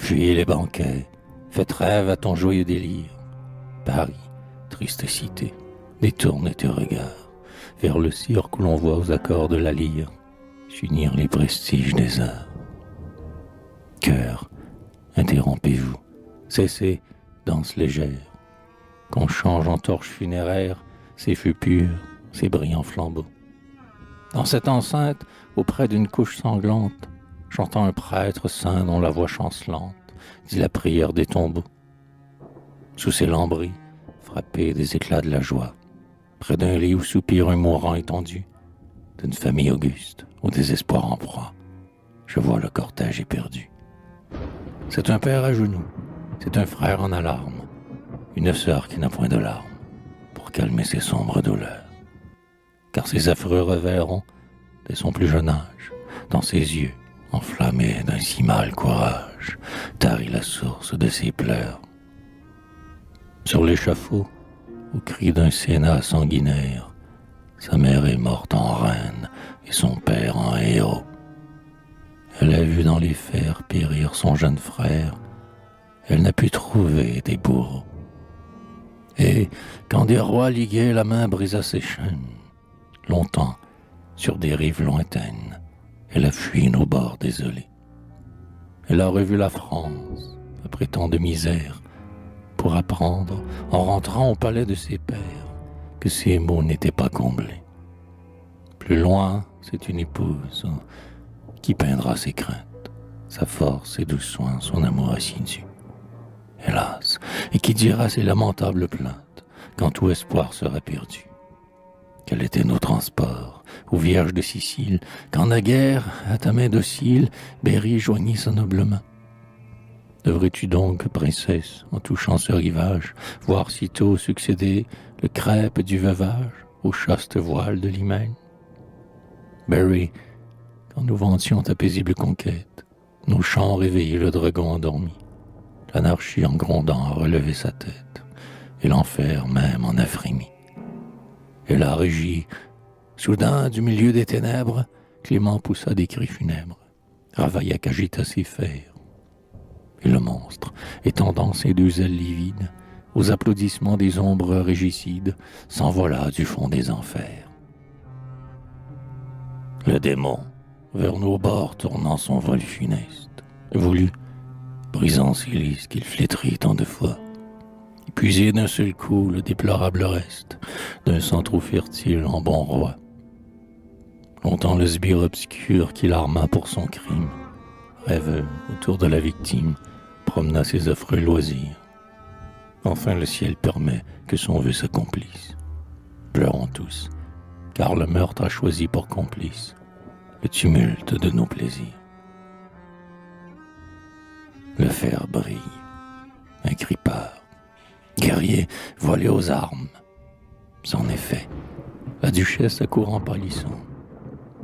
Fuyez les banquets, faites rêve à ton joyeux délire. Paris, triste cité, détourne tes regards vers le cirque où l'on voit aux accords de la lyre s'unir les prestiges des arts. Cœur, interrompez-vous, cessez, danse légère, qu'on change en torche funéraire ces feux purs, ces brillants flambeaux. Dans cette enceinte, auprès d'une couche sanglante, j'entends un prêtre saint dont la voix chancelante dit la prière des tombeaux. Sous ses lambris, frappés des éclats de la joie, près d'un lit où soupire un mourant étendu, d'une famille auguste au désespoir en proie, je vois le cortège éperdu. C'est un père à genoux, c'est un frère en alarme, une sœur qui n'a point de larmes pour calmer ses sombres douleurs. Car ses affreux revers ont, dès son plus jeune âge, dans ses yeux, enflammés d'un si mal courage, tari la source de ses pleurs. Sur l'échafaud, au cri d'un sénat sanguinaire, sa mère est morte en reine et son père en héros. Elle a vu dans les fers périr son jeune frère, elle n'a pu trouver des bourreaux. Et quand des rois ligués la main brisa ses chaînes, longtemps, sur des rives lointaines, elle a fui nos bords désolés. Elle a revu la France, après tant de misère, pour apprendre, en rentrant au palais de ses pères, que ses maux n'étaient pas comblés. Plus loin, c'est une épouse qui peindra ses craintes, sa force, ses doux soins, son amour assidu. Hélas, et qui dira ses lamentables plaintes quand tout espoir sera perdu. Quels étaient nos transports, ô Vierge de Sicile, quand naguère, à ta main docile, Berry joignit sa noble main. Devrais-tu donc, princesse, en touchant ce rivage, voir sitôt succéder le crêpe du veuvage au chaste voile de l'hymen? Berry, quand nous vantions ta paisible conquête, nos chants réveillaient le dragon endormi. L'anarchie en grondant a relevé sa tête, et l'enfer même en a frémi. Et la régie, soudain, du milieu des ténèbres, Clément poussa des cris funèbres. Ravaillac agita ses fers. Et le monstre, étendant ses deux ailes livides, aux applaudissements des ombres régicides, s'envola du fond des enfers. Le démon, vers nos bords tournant son vol funeste, voulut, brisant ses lys qu'il flétrit tant de fois, épuiser d'un seul coup le déplorable reste d'un sang trop fertile en bon roi. Longtemps le sbire obscur qu'il arma pour son crime, rêveux autour de la victime, promena ses affreux loisirs. Enfin le ciel permet que son vœu s'accomplisse. Pleurons tous, car le meurtre a choisi pour complice le tumulte de nos plaisirs. Le fer brille, un cri part. Guerrier, voilé aux armes. En effet, la duchesse accourt en pâlissant.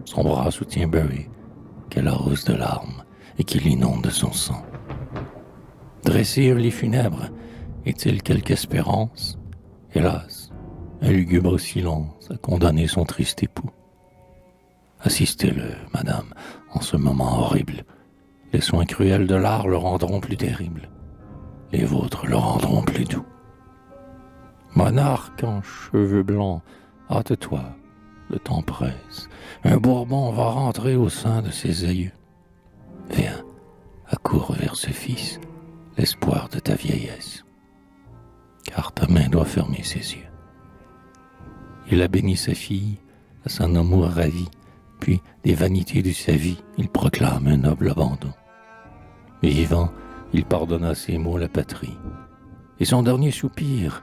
Son bras soutient Berry, qu'elle arrose de larmes et qui l'inonde de son sang. Dressir les funèbres, est-il quelque espérance? Hélas, un lugubre silence a condamné son triste époux. Assistez-le, madame, en ce moment horrible. Les soins cruels de l'art le rendront plus terrible. Les vôtres le rendront plus doux. Monarque en cheveux blancs, hâte-toi, le temps presse. Un Bourbon va rentrer au sein de ses aïeux. Viens, accours vers ce fils, l'espoir de ta vieillesse. Car ta main doit fermer ses yeux. Il a béni sa fille, à son amour ravi, puis des vanités de sa vie, il proclame un noble abandon. Vivant, il pardonna ses maux à la patrie. Et son dernier soupir,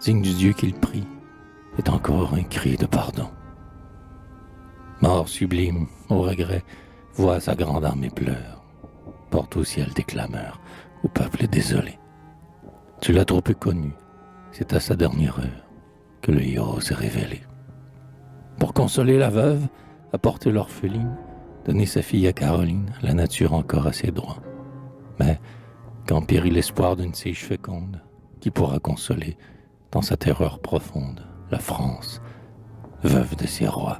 digne du Dieu qu'il prie, est encore un cri de pardon. Mort sublime, au regret, voit sa grande âme et pleure, porte au ciel des clameurs, au peuple désolé. Tu l'as trop peu connu, c'est à sa dernière heure que le héros s'est révélé. Pour consoler la veuve, apporter l'orpheline, donner sa fille à Caroline, la nature encore a ses droits. Mais, quand périt l'espoir d'une tige féconde, qui pourra consoler, dans sa terreur profonde, la France, veuve de ses rois?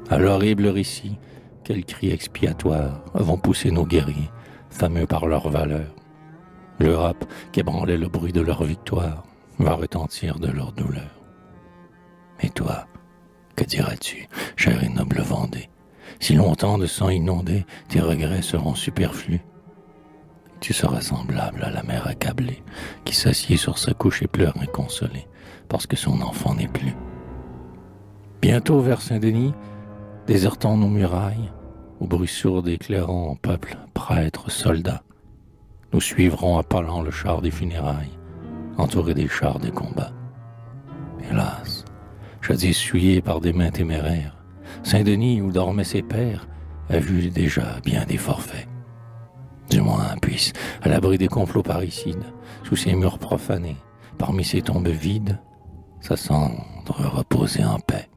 À l'horrible récit, quels cris expiatoires vont pousser nos guerriers fameux par leur valeur. Le rap qui ébranlait le bruit de leur victoire va retentir de leur douleur. Et toi, que diras-tu, chère et noble Vendée? Si longtemps de sang inondé, tes regrets seront superflus. Tu seras semblable à la mère accablée, qui s'assied sur sa couche et pleure inconsolée, parce que son enfant n'est plus. Bientôt vers Saint-Denis, désertons nos murailles, au bruit sourd des clairons, peuple, prêtres, soldats. Nous suivrons à pas lents le char des funérailles, entouré des chars des combats. Hélas, jadis souillé par des mains téméraires, Saint-Denis, où dormaient ses pères, a vu déjà bien des forfaits. Du moins, puisse, à l'abri des complots parricides, sous ses murs profanés, parmi ses tombes vides, sa cendre reposait en paix.